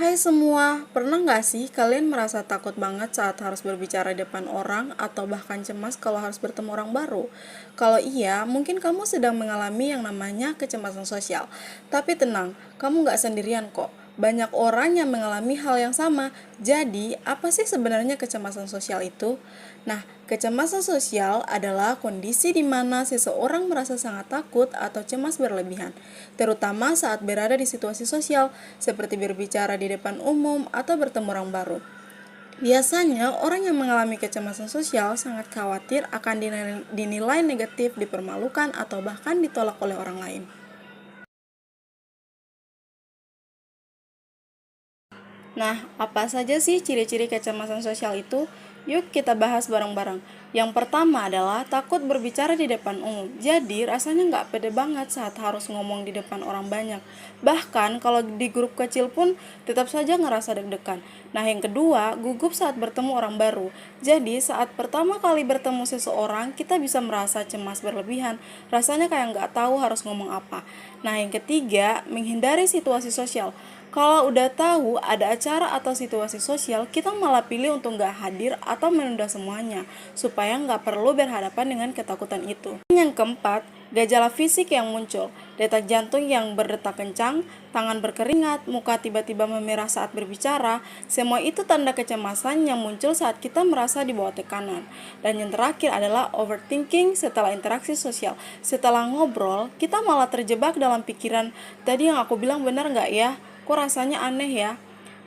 Hai semua, pernah nggak sih kalian merasa takut banget saat harus berbicara di depan orang atau bahkan cemas kalau harus bertemu orang baru? Kalau iya, mungkin kamu sedang mengalami yang namanya kecemasan sosial. Tapi tenang, kamu nggak sendirian kok. Banyak orang yang mengalami hal yang sama. Jadi, apa sih sebenarnya kecemasan sosial itu? Nah, kecemasan sosial adalah kondisi di mana seseorang merasa sangat takut atau cemas berlebihan, terutama saat berada di situasi sosial, seperti berbicara di depan umum atau bertemu orang baru. Biasanya, orang yang mengalami kecemasan sosial sangat khawatir akan dinilai negatif, dipermalukan, atau bahkan ditolak oleh orang lain. Nah, apa saja sih ciri-ciri kecemasan sosial itu? Yuk kita bahas bareng-bareng. Yang pertama adalah takut berbicara di depan umum. Jadi rasanya nggak pede banget saat harus ngomong di depan orang banyak. Bahkan kalau di grup kecil pun tetap saja ngerasa deg-degan. Nah yang kedua, gugup saat bertemu orang baru. Jadi saat pertama kali bertemu seseorang, kita bisa merasa cemas berlebihan. Rasanya kayak nggak tahu harus ngomong apa. Nah yang ketiga, menghindari situasi sosial. Kalau udah tahu ada acara atau situasi sosial, kita malah pilih untuk nggak hadir atau menunda semuanya, supaya nggak perlu berhadapan dengan ketakutan itu. Yang keempat, gejala fisik yang muncul, detak jantung yang berdetak kencang, tangan berkeringat, muka tiba-tiba memerah saat berbicara, semua itu tanda kecemasan yang muncul saat kita merasa di bawah tekanan. Dan yang terakhir adalah overthinking setelah interaksi sosial. Setelah ngobrol, kita malah terjebak dalam pikiran, tadi yang aku bilang benar nggak ya? Kok rasanya aneh ya?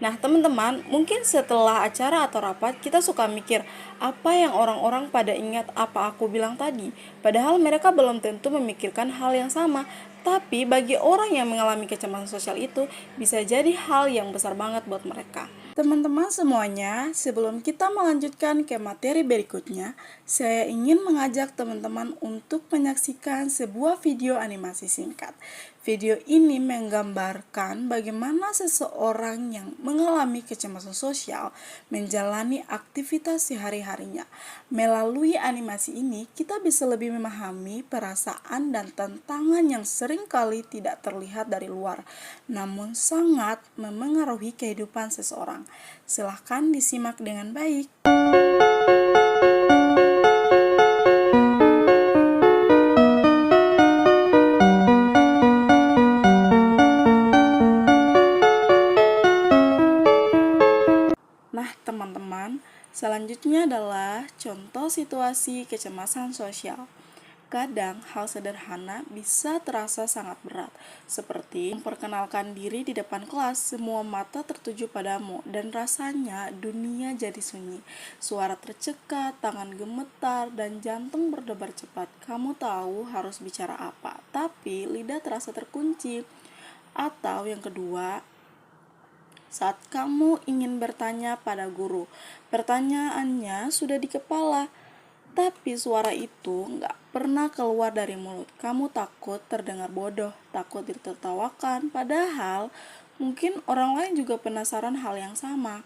Nah, teman-teman, mungkin setelah acara atau rapat, kita suka mikir, apa yang orang-orang pada ingat apa aku bilang tadi? Padahal mereka belum tentu memikirkan hal yang sama. Tapi bagi orang yang mengalami kecemasan sosial itu, bisa jadi hal yang besar banget buat mereka. Teman-teman semuanya, sebelum kita melanjutkan ke materi berikutnya, saya ingin mengajak teman-teman untuk menyaksikan sebuah video animasi singkat. Video ini menggambarkan bagaimana seseorang yang mengalami kecemasan sosial menjalani aktivitas sehari-harinya. Melalui animasi ini, kita bisa lebih memahami perasaan dan tantangan yang seringkali tidak terlihat dari luar, namun sangat memengaruhi kehidupan seseorang. Silahkan disimak dengan baik. Nah, teman-teman, selanjutnya adalah contoh situasi kecemasan sosial. Kadang hal sederhana bisa terasa sangat berat, seperti memperkenalkan diri di depan kelas, semua mata tertuju padamu, dan rasanya dunia jadi sunyi. Suara tercekat, tangan gemetar, dan jantung berdebar cepat. Kamu tahu harus bicara apa, tapi lidah terasa terkunci. Atau yang kedua, saat kamu ingin bertanya pada guru, pertanyaannya sudah di kepala, tapi suara itu nggak pernah keluar dari mulut. Kamu takut terdengar bodoh, takut ditertawakan, padahal mungkin orang lain juga penasaran hal yang sama.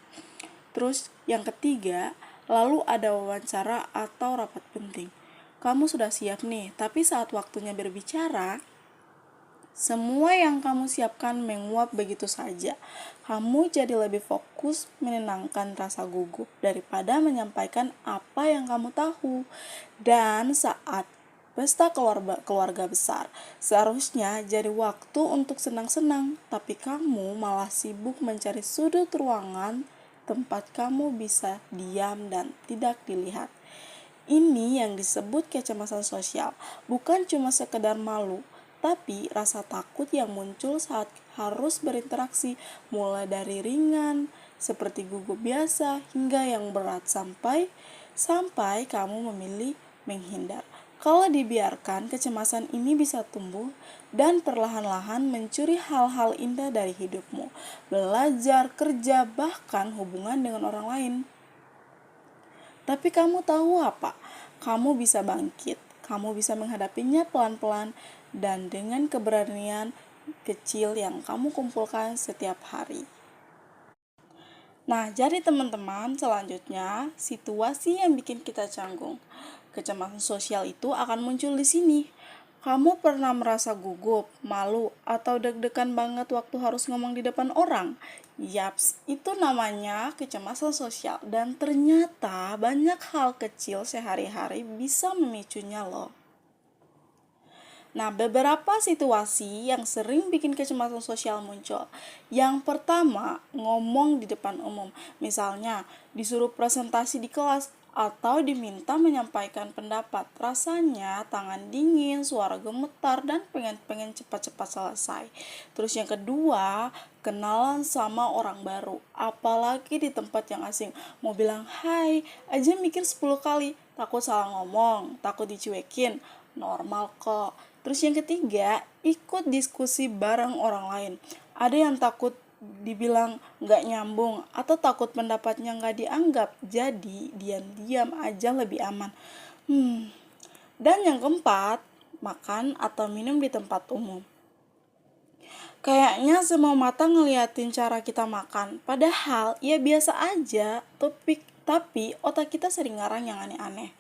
Terus yang ketiga, lalu ada wawancara atau rapat penting. Kamu sudah siap nih, tapi saat waktunya berbicara, semua yang kamu siapkan menguap begitu saja. Kamu jadi lebih fokus menenangkan rasa gugup daripada menyampaikan apa yang kamu tahu. Dan saat pesta keluarga besar, seharusnya jadi waktu untuk senang-senang, tapi kamu malah sibuk mencari sudut ruangan tempat kamu bisa diam dan tidak dilihat. Ini yang disebut kecemasan sosial, bukan cuma sekedar malu, tapi rasa takut yang muncul saat harus berinteraksi, mulai dari ringan seperti gugup biasa hingga yang berat sampai kamu memilih menghindar. Kalau dibiarkan, kecemasan ini bisa tumbuh dan perlahan-lahan mencuri hal-hal indah dari hidupmu, belajar, kerja, bahkan hubungan dengan orang lain. Tapi kamu tahu apa? Kamu bisa bangkit. Kamu bisa menghadapinya pelan-pelan dan dengan keberanian kecil yang kamu kumpulkan setiap hari. Nah, jadi teman-teman, selanjutnya situasi yang bikin kita canggung. Kecemasan sosial itu akan muncul di sini. Kamu pernah merasa gugup, malu, atau deg-degan banget waktu harus ngomong di depan orang? Yaps, itu namanya kecemasan sosial dan ternyata banyak hal kecil sehari-hari bisa memicunya loh. Nah, beberapa situasi yang sering bikin kecemasan sosial muncul. Yang pertama, ngomong di depan umum. Misalnya, disuruh presentasi di kelas atau diminta menyampaikan pendapat. Rasanya tangan dingin, suara gemetar, dan pengen cepat-cepat selesai. Terus yang kedua, kenalan sama orang baru. Apalagi di tempat yang asing. Mau bilang hai aja mikir 10 kali. Takut salah ngomong, takut dicuekin. Normal kok. Terus yang ketiga, ikut diskusi bareng orang lain. Ada yang takut dibilang nggak nyambung atau takut pendapatnya nggak dianggap, jadi diam-diam aja lebih aman. Dan yang keempat, makan atau minum di tempat umum. Kayaknya semua mata ngeliatin cara kita makan, padahal ya biasa aja, tapi otak kita sering ngarang yang aneh-aneh.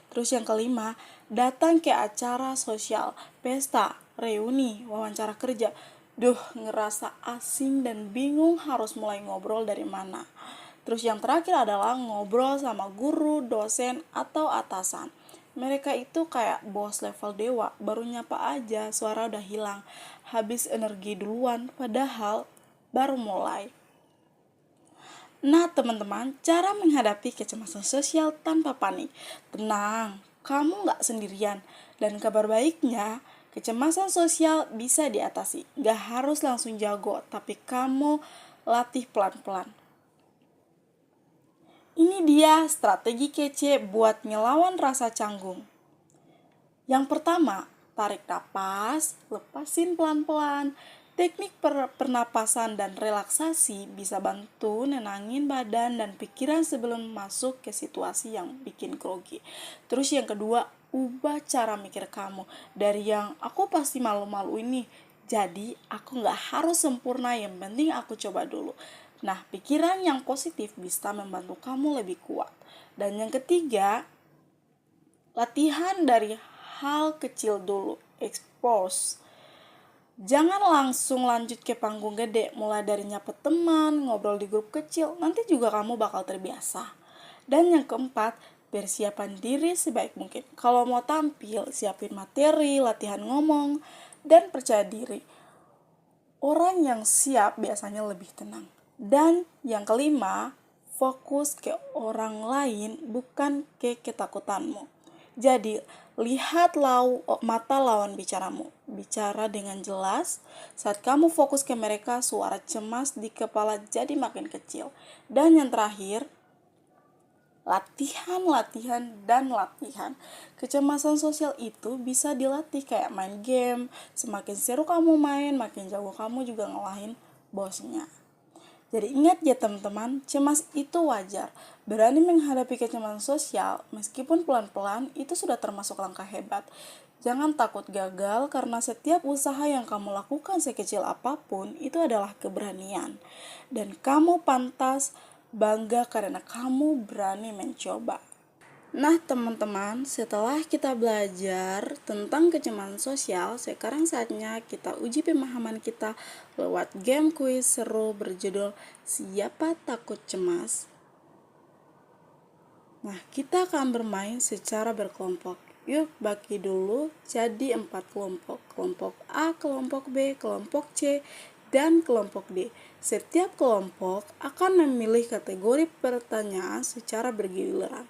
Terus yang kelima, datang ke acara sosial, pesta, reuni, wawancara kerja. Duh, ngerasa asing dan bingung harus mulai ngobrol dari mana. Terus yang terakhir adalah ngobrol sama guru, dosen, atau atasan. Mereka itu kayak bos level dewa, baru nyapa aja, suara udah hilang. Habis energi duluan, padahal baru mulai. Nah teman-teman, cara menghadapi kecemasan sosial tanpa panik. Tenang, kamu gak sendirian. Dan kabar baiknya, kecemasan sosial bisa diatasi. Gak harus langsung jago, tapi kamu latih pelan-pelan. Ini dia strategi kece buat ngelawan rasa canggung. Yang pertama, tarik napas, lepasin pelan-pelan. Teknik pernapasan dan relaksasi bisa bantu nenangin badan dan pikiran sebelum masuk ke situasi yang bikin grogi. Terus yang kedua, ubah cara mikir kamu. Dari yang aku pasti malu-malu ini, jadi aku gak harus sempurna, yang penting aku coba dulu. Nah, pikiran yang positif bisa membantu kamu lebih kuat. Dan yang ketiga, latihan dari hal kecil dulu, expose. Jangan langsung lanjut ke panggung gede, mulai dari nyapa teman, ngobrol di grup kecil, nanti juga kamu bakal terbiasa. Dan yang keempat, persiapan diri sebaik mungkin. Kalau mau tampil, siapin materi, latihan ngomong, dan percaya diri. Orang yang siap biasanya lebih tenang. Dan yang kelima, fokus ke orang lain bukan ke ketakutanmu. Jadi, lihat mata lawan bicaramu. Bicara dengan jelas. Saat kamu fokus ke mereka, suara cemas di kepala jadi makin kecil. Dan yang terakhir, latihan. Kecemasan sosial itu bisa dilatih kayak main game. Semakin seru kamu main, makin jago kamu juga ngalahin bosnya. Jadi ingat ya teman-teman, cemas itu wajar. Berani menghadapi kecemasan sosial, meskipun pelan-pelan, itu sudah termasuk langkah hebat. Jangan takut gagal, karena setiap usaha yang kamu lakukan sekecil apapun, itu adalah keberanian. Dan kamu pantas bangga karena kamu berani mencoba. Nah teman-teman, setelah kita belajar tentang kecemasan sosial, sekarang saatnya kita uji pemahaman kita lewat game kuis seru berjudul Siapa Takut Cemas. Nah, kita akan bermain secara berkelompok. Yuk bagi dulu jadi 4 kelompok. Kelompok A, kelompok B, kelompok C, dan kelompok D. Setiap kelompok akan memilih kategori pertanyaan secara bergiliran.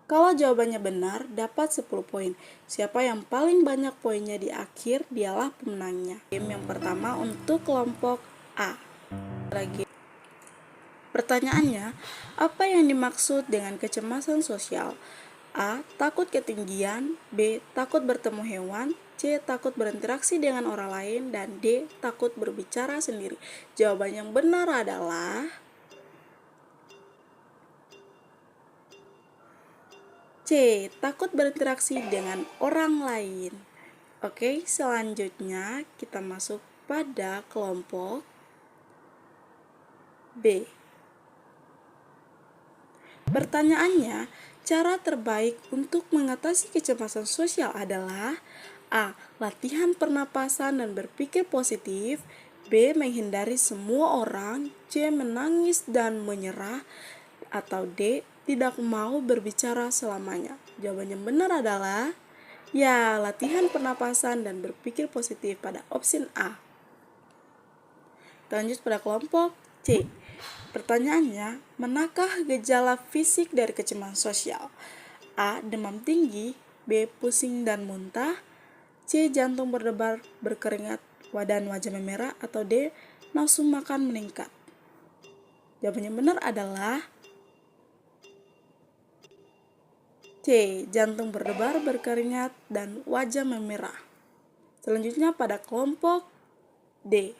Kalau jawabannya benar, dapat 10 poin. Siapa yang paling banyak poinnya di akhir, dialah pemenangnya. Game yang pertama untuk kelompok A. Pertanyaannya, apa yang dimaksud dengan kecemasan sosial? A. Takut ketinggian. B. Takut bertemu hewan. C. Takut berinteraksi dengan orang lain. Dan D. Takut berbicara sendiri. Jawaban yang benar adalah C. Takut berinteraksi dengan orang lain. Oke, selanjutnya kita masuk pada kelompok B. Pertanyaannya, cara terbaik untuk mengatasi kecemasan sosial adalah A. Latihan pernapasan dan berpikir positif. B. Menghindari semua orang. C. Menangis dan menyerah. Atau D. Tidak mau berbicara selamanya. Jawaban yang benar adalah ya, latihan pernapasan dan berpikir positif pada opsi A. Lanjut pada kelompok C. Pertanyaannya, manakah gejala fisik dari kecemasan sosial? A. Demam tinggi. B. Pusing dan muntah. C. Jantung berdebar, berkeringat, dan wajah memerah. Atau D. Nafsu makan meningkat. Jawaban yang benar adalah C. Jantung berdebar, berkeringat, dan wajah memerah. Selanjutnya pada kelompok D.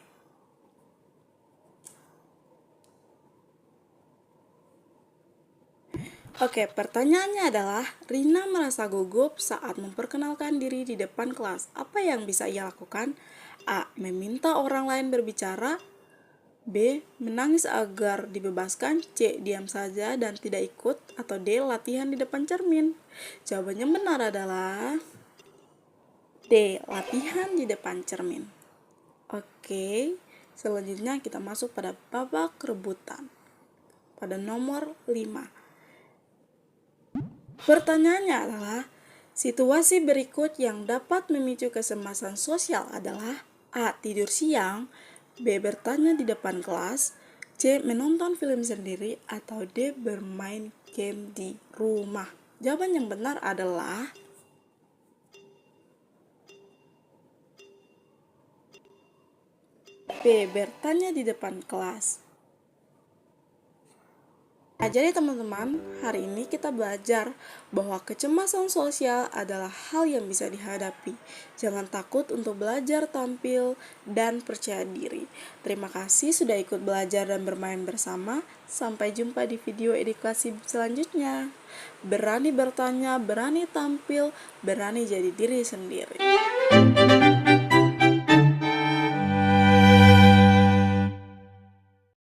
Oke, pertanyaannya adalah Rina merasa gugup saat memperkenalkan diri di depan kelas. Apa yang bisa ia lakukan? A. Meminta orang lain berbicara. B. Menangis agar dibebaskan. C. Diam saja dan tidak ikut. Atau D. Latihan di depan cermin. Jawabannya benar adalah D. Latihan di depan cermin. Oke, selanjutnya kita masuk pada babak rebutan. Pada nomor 5. Pertanyaannya adalah, situasi berikut yang dapat memicu kecemasan sosial adalah A. Tidur siang. B. Bertanya di depan kelas. C. Menonton film sendiri. Atau D. Bermain game di rumah. Jawaban yang benar adalah B. Bertanya di depan kelas. Nah, jadi teman-teman, hari ini kita belajar bahwa kecemasan sosial adalah hal yang bisa dihadapi. Jangan takut untuk belajar tampil dan percaya diri. Terima kasih sudah ikut belajar dan bermain bersama. Sampai jumpa di video edukasi selanjutnya. Berani bertanya, berani tampil, berani jadi diri sendiri.